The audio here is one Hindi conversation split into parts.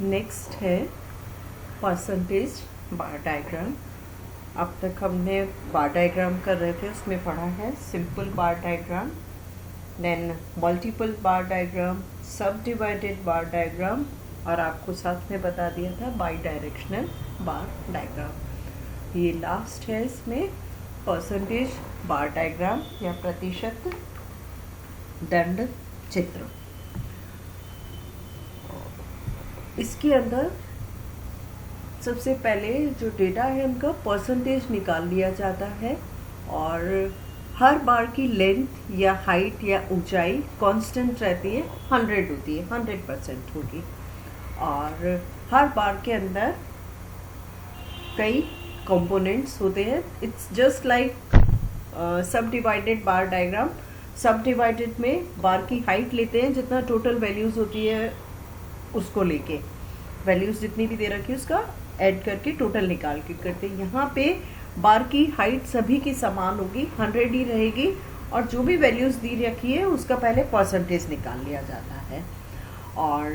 नेक्स्ट है परसेंटेज बार डायग्राम। अब तक हमने बार डायग्राम कर रहे थे, उसमें पढ़ा है simple bar diagram, then multiple bar diagram, sub divided bar diagram, और आपको साथ में बता दिया था बाई डायरेक्शनल बार डायग्राम। ये लास्ट है इसमें परसेंटेज बार डायग्राम या प्रतिशत दंड चित्र। इसके अंदर सबसे पहले जो डेटा है उनका परसेंटेज निकाल लिया जाता है और हर बार की लेंथ या हाइट या ऊंचाई कांस्टेंट रहती है, 100 होती है, 100% होगी। और हर बार के अंदर कई कंपोनेंट्स होते हैं। इट्स जस्ट लाइक सब divided bar diagram. Sub divided में बार की हाइट लेते हैं, जितना टोटल वैल्यूज़ होती है उसको लेके, वैल्यूज़ जितनी भी दे रखी है उसका ऐड करके टोटल निकाल के करते हैं। यहाँ पे बार की हाइट सभी की समान होगी, 100 ही रहेगी, और जो भी वैल्यूज़ दी रखी है उसका पहले परसेंटेज निकाल लिया जाता है। और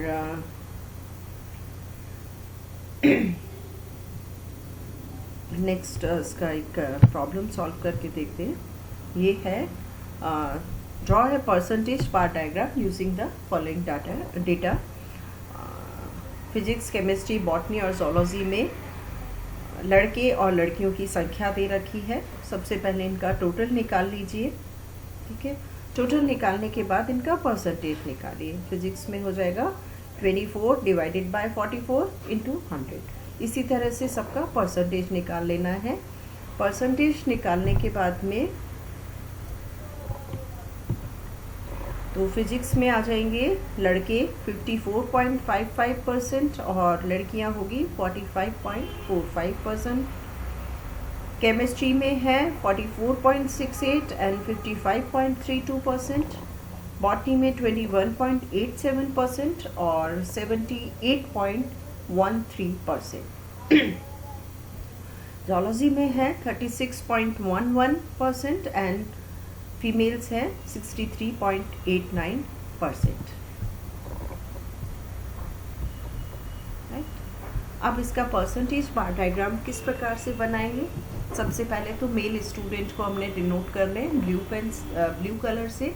नेक्स्ट इसका एक प्रॉब्लम सॉल्व करके देखते हैं। ये है ड्रॉ है percentage bar diagram using the following data. Physics, chemistry, botany और जोलॉजी में लड़के और लड़कियों की संख्या दे रखी है। सबसे पहले इनका टोटल निकाल लीजिए, ठीक है। टोटल निकालने के बाद इनका परसेंटेज निकालिए। फिजिक्स में हो जाएगा 24 डिवाइडेड बाय 44 इंटू 100। इसी तरह से सबका परसेंटेज निकाल लेना है। परसेंटेज निकालने के बाद में तो फिजिक्स में आ जाएंगे लड़के 54.55% और लड़कियां होगी 45.45%। केमिस्ट्री में है 44.68 एंड 55.32%। बॉटनी में 21.87% और 78.13%। जोलॉजी में है 36.11% एंड फीमेल्स है 63.89%। राइट। अब इसका परसेंटेज बार डायग्राम किस प्रकार से बनाएंगे? सबसे पहले तो मेल स्टूडेंट को हमने डिनोट कर लें ब्लू कलर से,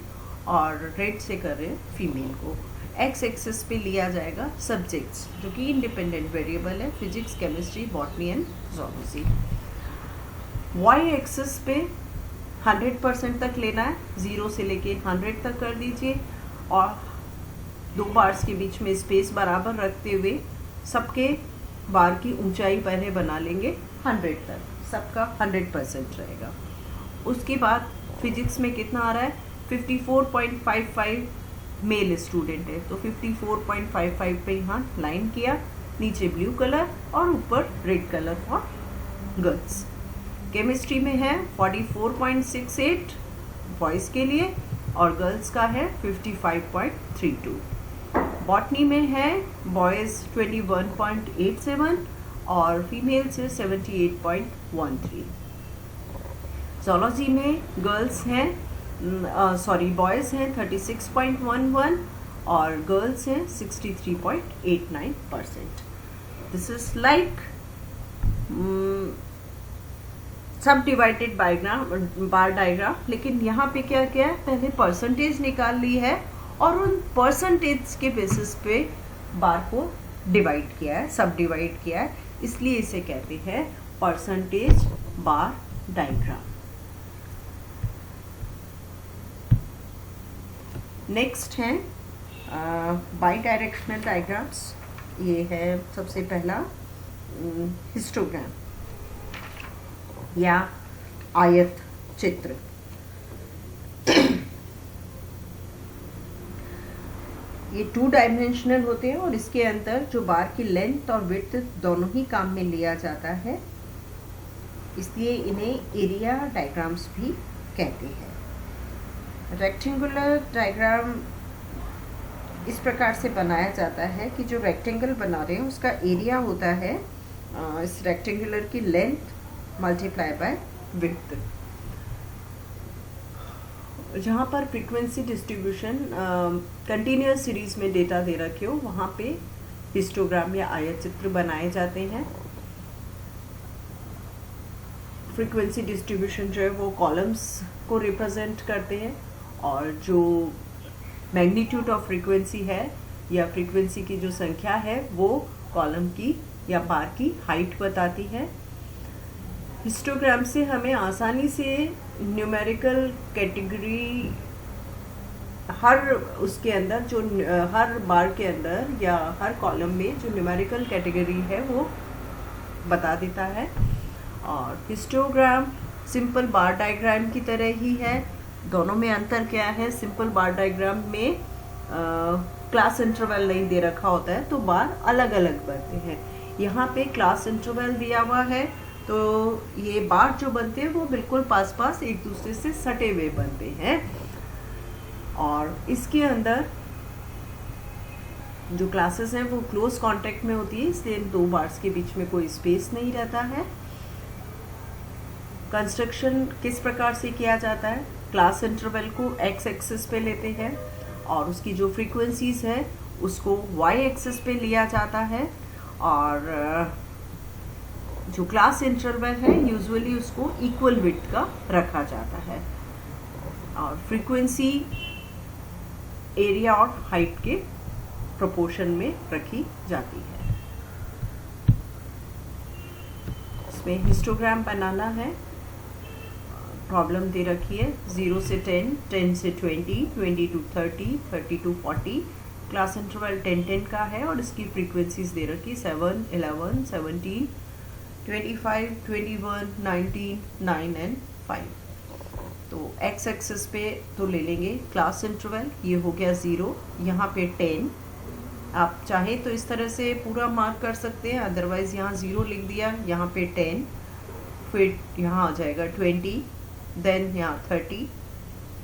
और रेड से कर रहे हैं फीमेल को। एक्स एक्सिस पे लिया जाएगा सब्जेक्ट्स जो कि इंडिपेंडेंट वेरिएबल है, physics, chemistry, botany and zoology. Y axis पे 100% तक लेना है, 0 से लेके 100 तक कर दीजिए, और दो बार्स के बीच में स्पेस बराबर रखते हुए सबके बार की ऊंचाई पहले बना लेंगे 100 तक, सबका 100% रहेगा। उसके बाद फिजिक्स में कितना आ रहा है? 54.55 मेल स्टूडेंट है, तो 54.55 पे यहाँ लाइन किया, नीचे ब्लू कलर और ऊपर red colour for girls. Chemistry में है 44.68 बॉयज़ के लिए और गर्ल्स का है 55.32। बॉटनी में है बॉयज़ 21.87 और फीमेल्स है 78.13। जोलॉजी में गर्ल्स हैं बॉयज़ हैं 36.11 और गर्ल्स हैं 63.89%। दिस इज लाइक सब डिवाइडेड बार डायग्राम। लेकिन यहाँ पे क्या किया है, पहले परसेंटेज निकाल ली है और उन परसेंटेज के बेसिस पे बार को डिवाइड किया है, सब डिवाइड किया है, इसलिए इसे कहते हैं परसेंटेज बार डायग्राम। नेक्स्ट है बाई डायरेक्शनल डायग्राम्स। ये है सबसे पहला हिस्टोग्राम या आयत चित्र। ये 2 डायमेंशनल होते हैं और इसके अंदर जो बार की लेंथ और विड्थ दोनों ही काम में लिया जाता है, इसलिए इन्हें एरिया डायग्राम्स भी कहते हैं। रेक्टेंगुलर डायग्राम इस प्रकार से बनाया जाता है कि जो रेक्टेंगल बना रहे हैं उसका एरिया होता है इस रेक्टेंगुलर की लेंथ मल्टीप्लाई बाय विड्थ। जहाँ पर फ्रीक्वेंसी डिस्ट्रीब्यूशन कंटिन्यूस सीरीज में डेटा दे रखे हो, वहाँ पे हिस्टोग्राम या आयत चित्र बनाए जाते हैं। फ्रीक्वेंसी डिस्ट्रीब्यूशन जो है वो कॉलम्स को रिप्रेजेंट करते हैं, और जो मैग्नीट्यूड ऑफ फ्रीक्वेंसी है या फ्रीक्वेंसी की जो संख्या है वो कॉलम की या बार की हाइट बताती है। हिस्टोग्राम से हमें आसानी से न्यूमेरिकल कैटेगरी हर उसके अंदर जो हर बार के अंदर या हर कॉलम में जो न्यूमेरिकल कैटेगरी है वो बता देता है। और हिस्टोग्राम सिंपल बार डायग्राम की तरह ही है। दोनों में अंतर क्या है? सिंपल बार डायग्राम में क्लास इंटरवल नहीं दे रखा होता है तो बार अलग अलग बनते हैं। यहाँ पे क्लास इंटरवल दिया हुआ है तो ये बार जो बनते हैं वो बिल्कुल पास पास एक दूसरे से सटे हुए बनते हैं। और इसके अंदर जो क्लासेस हैं वो क्लोज कांटेक्ट में होती है, इसलिए इन दो बार्स के बीच में कोई स्पेस नहीं रहता है। कंस्ट्रक्शन किस प्रकार से किया जाता है? क्लास इंटरवल को एक्स एक्सिस पे लेते हैं और उसकी जो फ्रीक्वेंसीज है उसको वाई एक्सिस पे लिया जाता है, और जो क्लास इंटरवल है यूजुअली उसको इक्वल विड्थ का रखा जाता है, और फ्रीक्वेंसी एरिया और हाइट के प्रोपोर्शन में रखी जाती है। इसमें हिस्टोग्राम बनाना है। प्रॉब्लम दे रखी है 0 से 10, 10 से 20, 20 to 30, 30 to 40। क्लास इंटरवल 10-10 का है और इसकी फ्रीक्वेंसीज दे रखी 7, 11, 17, 25, 21, 19, 9 एंड 5। तो एक्स एक्सिस पे तो ले लेंगे क्लास इंटरवल, ये हो गया 0, यहाँ पे 10। आप चाहे तो इस तरह से पूरा मार्क कर सकते हैं, अदरवाइज यहाँ 0 लिख दिया, यहाँ पे 10, फिर यहाँ आ जाएगा 20, देन यहाँ 30,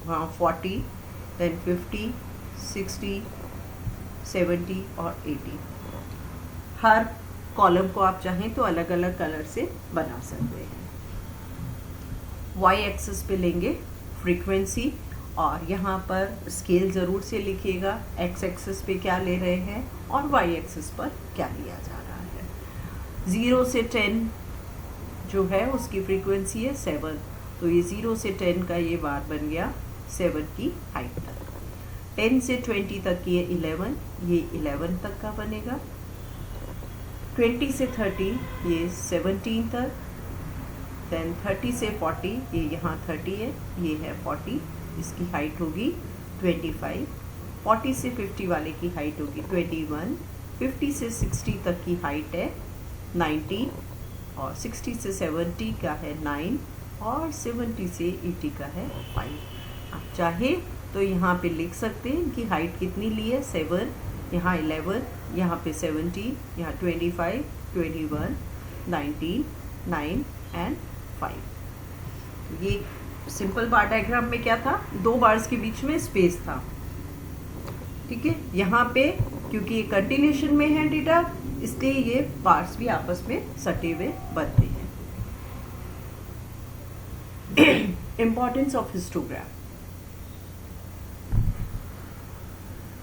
वहाँ 40, देन 50, 60, 70 और 80। हर कॉलम को आप चाहें तो अलग अलग कलर से बना सकते हैं। वाई एक्सिस पे लेंगे फ्रीक्वेंसी, और यहाँ पर स्केल ज़रूर से लिखिएगा एक्स एक्सिस पे क्या ले रहे हैं और वाई एक्सिस पर क्या लिया जा रहा है। 0 से 10 जो है उसकी फ्रीक्वेंसी है 7, तो ये 0 से 10 का ये बार बन गया 7 की हाइट तक। 10 से 20 तक ये 11, ये 11 तक का बनेगा। 20 से 30 ये 17 तक, देन 30 से 40 ये यहाँ 30 है, ये है 40, इसकी हाइट होगी 25। 40 से 50 वाले की हाइट होगी 21। 50 से 60 तक की हाइट है 19, और 60 से 70 का है 9, और 70 से 80 का है 5। आप चाहे तो यहाँ पे लिख सकते हैं कि हाइट कितनी ली है, 7, यहाँ 11, यहाँ पे 17, यहाँ 25, 21, 19, 9 एंड 5। ये सिंपल बार डायग्राम में क्या था, दो बार्स के बीच में स्पेस था, ठीक है। यहाँ पे क्योंकि ये कंटिन्यूशन में है डेटा, इसलिए ये बार्स भी आपस में सटे हुए बनते हैं। इम्पोर्टेंस ऑफ हिस्टोग्राम,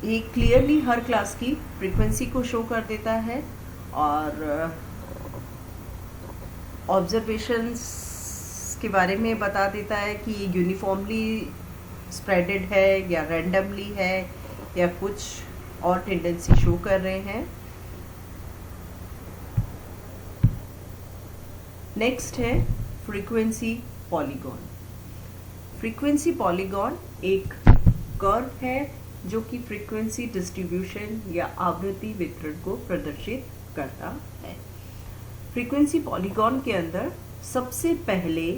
ये क्लियरली हर क्लास की फ्रीक्वेंसी को शो कर देता है, और ऑब्जर्वेशंस के बारे में बता देता है कि ये यूनिफॉर्मली स्प्रेडेड है या रैंडमली है या कुछ और टेंडेंसी शो कर रहे हैं। नेक्स्ट है फ्रीक्वेंसी पॉलीगॉन। फ्रीक्वेंसी पॉलीगॉन एक कर्व है जो कि फ्रीक्वेंसी डिस्ट्रीब्यूशन या आवृत्ति वितरण को प्रदर्शित करता है। फ्रीक्वेंसी पॉलीगॉन के अंदर सबसे पहले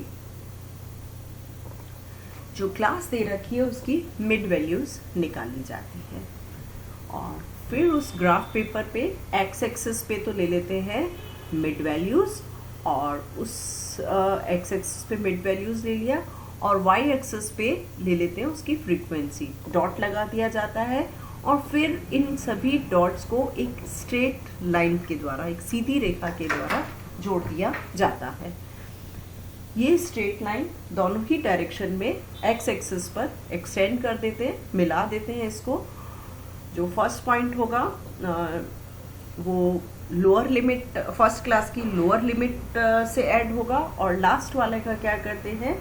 जो क्लास दे रखी है उसकी मिड वैल्यूज निकाली जाती है, और फिर उस ग्राफ पेपर पे एक्स एक्सिस पे तो ले लेते हैं मिड वैल्यूज, और उस एक्स एक्सिस पे मिड वैल्यूज ले लिया, और वाई एक्सिस पे ले लेते हैं उसकी फ्रीक्वेंसी। डॉट लगा दिया जाता है, और फिर इन सभी डॉट्स को एक स्ट्रेट लाइन के द्वारा, एक सीधी रेखा के द्वारा जोड़ दिया जाता है। ये स्ट्रेट लाइन दोनों ही डायरेक्शन में एक्स एक्सिस पर एक्सटेंड कर देते हैं, मिला देते हैं इसको। जो फर्स्ट पॉइंट होगा वो लोअर लिमिट, फर्स्ट क्लास की लोअर लिमिट से ऐड होगा, और लास्ट वाले का क्या करते हैं,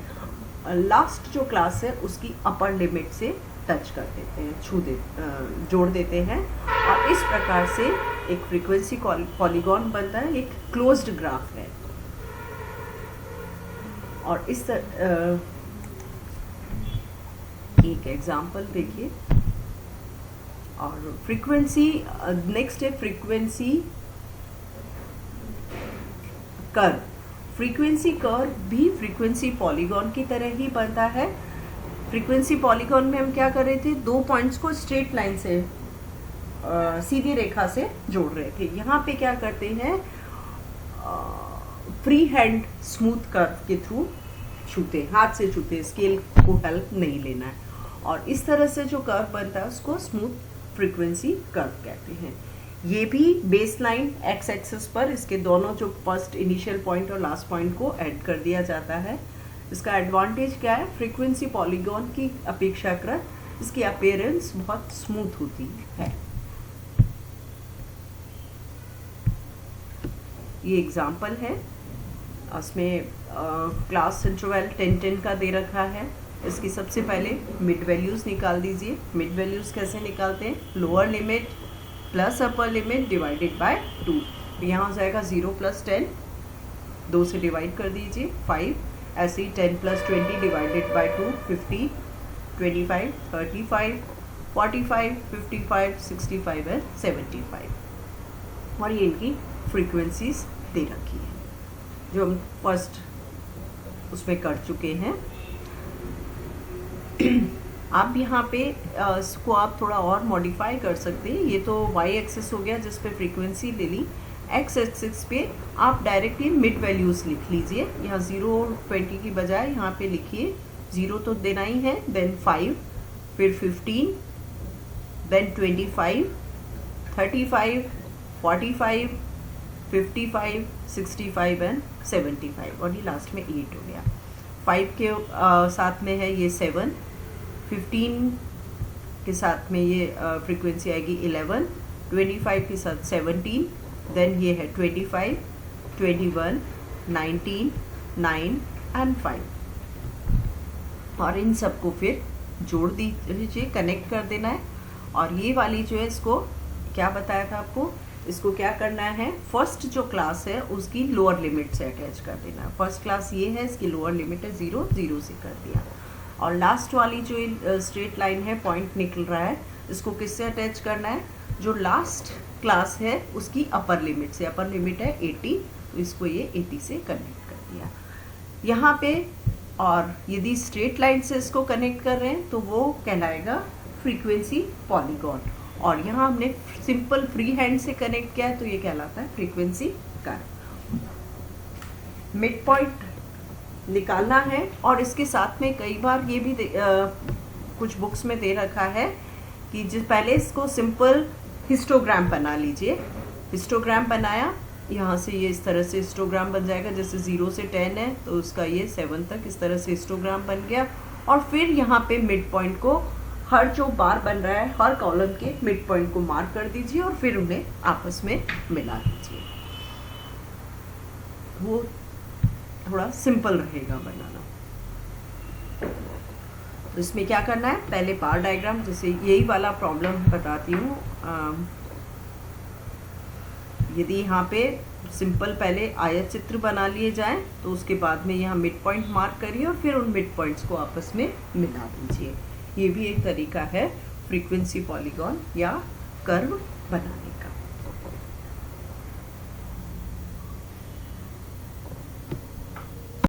लास्ट जो क्लास है उसकी अपर लिमिट से टच कर देते हैं, जोड़ देते हैं, और इस प्रकार से एक फ्रीक्वेंसी पॉलीगॉन बनता है, एक क्लोज्ड ग्राफ है। और इस एक एग्जांपल देखिए। और फ्रीक्वेंसी, नेक्स्ट है फ्रीक्वेंसी कर्व। फ्रीक्वेंसी कर्व भी फ्रीक्वेंसी पॉलीगॉन की तरह ही बनता है। फ्रीक्वेंसी पॉलीगॉन में हम क्या कर रहे थे, दो पॉइंट्स को स्ट्रेट लाइन से सीधी रेखा से जोड़ रहे थे। यहाँ पे क्या करते हैं, फ्री हैंड स्मूथ कर्व के थ्रू छूते, हाथ से छूते, स्केल को हेल्प नहीं लेना है, और इस तरह से जो कर्व बनता है उसको स्मूथ फ्रीक्वेंसी कर्व कहते हैं। ये भी बेस लाइन एक्स एक्सिस पर इसके दोनों जो फर्स्ट इनिशियल पॉइंट और लास्ट पॉइंट को ऐड कर दिया जाता है। इसका एडवांटेज क्या है, फ्रीक्वेंसी पॉलीगॉन की अपेक्षाकृत इसकी अपीयरेंस बहुत स्मूथ होती है। ये एग्जाम्पल है, उसमें क्लास इंटरवल 10-10 का दे रखा है। इसकी सबसे पहले मिड वैल्यूज निकाल दीजिए। मिड वैल्यूज कैसे निकालते हैं, lower limit plus upper limit divided by 2। यहाँ हो जाएगा 0 + 10, 2 से डिवाइड कर दीजिए 5, ऐसे ही 10 + 20 डिवाइडेड बाय 2 50, 25, 35, 45, 55, 65 एंड 75। और ये इनकी फ्रीक्वेंसीज दे रखी है जो हम फर्स्ट उसमें कर चुके हैं। आप यहाँ पे इसको आप थोड़ा और मॉडिफाई कर सकते हैं। ये तो वाई एक्सिस हो गया जिस पे फ्रीक्वेंसी ले ली, एक्स एक्सिस पे आप डायरेक्टली मिड वैल्यूज लिख लीजिए। यहाँ 0 और 20 की बजाय यहाँ पे लिखिए 0 तो देना ही है, देन 5, फिर 15, देन 25, 35, 45, 55, 65 एंड 75, और ये लास्ट में 8 हो गया। 5 के साथ में है ये 7, 15 के साथ में ये फ्रीक्वेंसी आएगी 11, 25 के साथ 17, देन ये है 25, 21, 19, 9 एंड 5, और इन सबको फिर जोड़ दीजिए, कनेक्ट कर देना है। और ये वाली जो है, इसको क्या बताया था आपको, इसको क्या करना है, फर्स्ट जो क्लास है उसकी लोअर लिमिट से अटैच कर देना है। फर्स्ट क्लास ये है, इसकी लोअर लिमिट है 0, 0 से कर दिया। और लास्ट वाली जो स्ट्रेट लाइन है, पॉइंट निकल रहा है, इसको किससे अटैच करना है, जो लास्ट क्लास है उसकी अपर लिमिट से। अपर लिमिट है 80, तो इसको ये 80 से कनेक्ट कर दिया यहाँ पे। और यदि स्ट्रेट लाइन से इसको कनेक्ट कर रहे हैं तो वो कहलाएगा फ्रीक्वेंसी पॉलीगॉन, और यहाँ हमने सिंपल फ्री हैंड से कनेक्ट किया है तो ये कहलाता है फ्रीक्वेंसी कर्व। मिड पॉइंट निकालना है, और इसके साथ में कई बार ये भी कुछ बुक्स में दे रखा है कि पहले इसको सिंपल हिस्टोग्राम बना लीजिए। हिस्टोग्राम बनाया, यहाँ से ये इस तरह से हिस्टोग्राम बन जाएगा, जैसे 0 से 10 है तो उसका ये 7 तक इस तरह से हिस्टोग्राम बन गया। और फिर यहाँ पे मिड पॉइंट को, हर जो बार बन रहा है हर कॉलम के मिड पॉइंट को मार्क कर दीजिए और फिर उन्हें आपस में मिला दीजिए। वो थोड़ा सिंपल रहेगा बनाना। तो इसमें क्या करना है, पहले बार डायग्राम, जैसे यही वाला प्रॉब्लम बताती हूँ। यदि यहाँ पे सिंपल पहले आयत चित्र बना लिए जाए तो उसके बाद में यहाँ मिड पॉइंट मार्क करिए और फिर उन मिड पॉइंट्स को आपस में मिला दीजिए। ये भी एक तरीका है फ्रीक्वेंसी पॉलीगॉन या कर्व बनाने का।